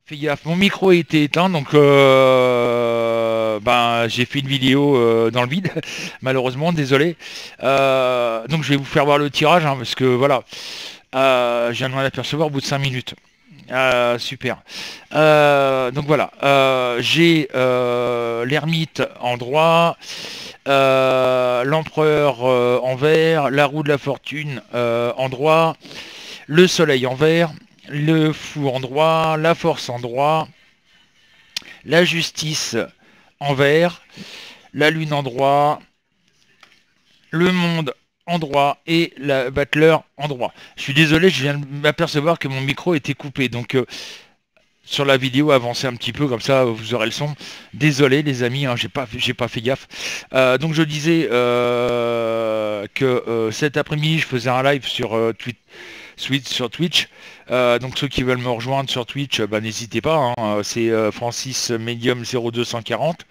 Fais gaffe, mon micro était éteint, donc ben, j'ai fait une vidéo dans le vide, malheureusement, désolé. Donc je vais vous faire voir le tirage, hein, parce que voilà, je viens de m'en apercevoir au bout de 5 minutes. Super. Donc voilà, j'ai l'ermite en droit, l'empereur en vert, la roue de la fortune en droit, le soleil en vert, le fou en droit, la force en droit, la justice en vert, la lune en droit, le monde en droit et la battleur en droit. Je suis désolé, je viens de m'apercevoir que mon micro était coupé, donc sur la vidéo avancez un petit peu comme ça vous aurez le son. Désolé les amis, hein, j'ai pas fait gaffe. Donc je disais que cet après-midi je faisais un live sur Twitch. Donc ceux qui veulent me rejoindre sur Twitch, bah, n'hésitez pas, hein, c'est Francis Medium 0240.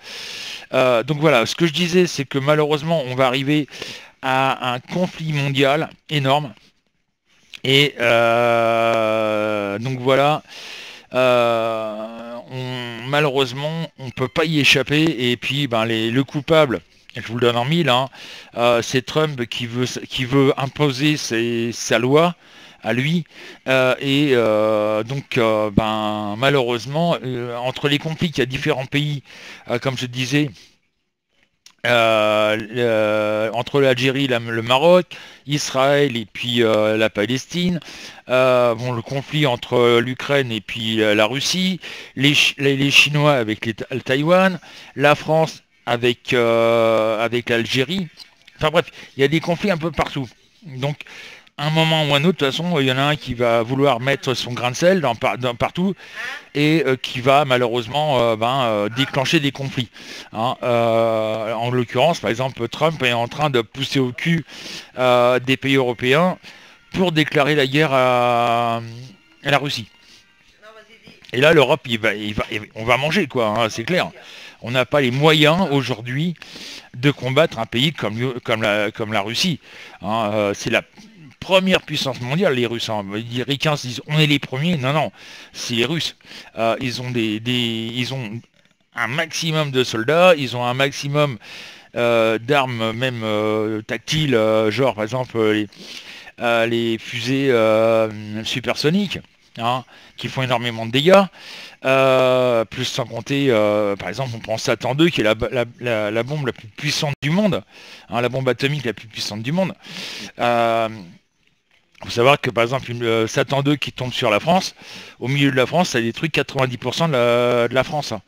Donc voilà, ce que je disais, c'est que malheureusement, on va arriver à un conflit mondial énorme. Et donc voilà, malheureusement, on ne peut pas y échapper. Et puis, ben, le coupable, je vous le donne en mille, hein, c'est Trump qui veut imposer sa loi à lui. Donc, ben, malheureusement, entre les conflits qu'il y a différents pays, comme je disais, entre l'Algérie, le Maroc, Israël et puis la Palestine, bon, le conflit entre l'Ukraine et puis la Russie, les Chinois avec le Taïwan, la France avec l'Algérie. Enfin bref, il y a des conflits un peu partout. Donc, un moment ou un autre, de toute façon, il y en a un qui va vouloir mettre son grain de sel partout et qui va malheureusement déclencher des conflits, hein. En l'occurrence, par exemple, Trump est en train de pousser au cul des pays européens pour déclarer la guerre à la Russie. Et là, l'Europe, on va manger, quoi, hein, c'est clair. On n'a pas les moyens aujourd'hui de combattre un pays comme la Russie, hein. C'est la première puissance mondiale, les Russes, hein. Les Ricains se disent on est les premiers. Non, non, c'est les Russes. Ils ont ils ont un maximum de soldats, ils ont un maximum d'armes, même tactiles, genre par exemple les fusées supersoniques, hein, qui font énormément de dégâts. Plus sans compter, par exemple, on prend Satan 2, qui est la bombe la plus puissante du monde, hein, la bombe atomique la plus puissante du monde. Faut savoir que par exemple une Satan 2 qui tombe sur la France, au milieu de la France, ça détruit 90% de la France, hein.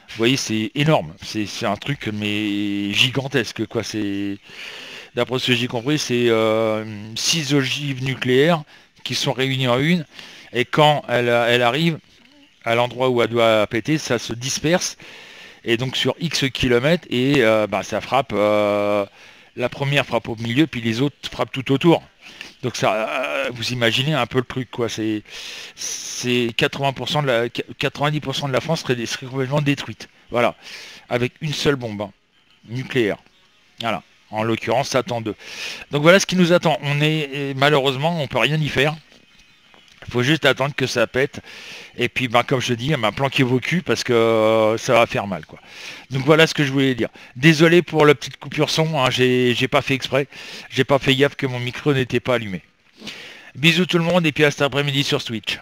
Vous voyez, c'est énorme, c'est un truc mais gigantesque, quoi. C'est, d'après ce que j'ai compris, c'est 6 ogives nucléaires qui sont réunies en une, et quand elle arrive à l'endroit où elle doit péter, ça se disperse, et donc sur X kilomètres, et ça frappe, la première frappe au milieu, puis les autres frappent tout autour. Donc ça, vous imaginez un peu le truc, quoi. C'est 90% de la France serait complètement détruite. Voilà, avec une seule bombe, hein, nucléaire. Voilà. En l'occurrence, Satan 2. Donc voilà ce qui nous attend. Malheureusement, on peut rien y faire. Il faut juste attendre que ça pète. Et puis, comme je dis, planquez vos culs parce que ça va faire mal, quoi. Donc voilà ce que je voulais dire. Désolé pour la petite coupure son, hein, j'ai pas fait exprès. J'ai pas fait gaffe que mon micro n'était pas allumé. Bisous tout le monde et puis à cet après-midi sur Twitch.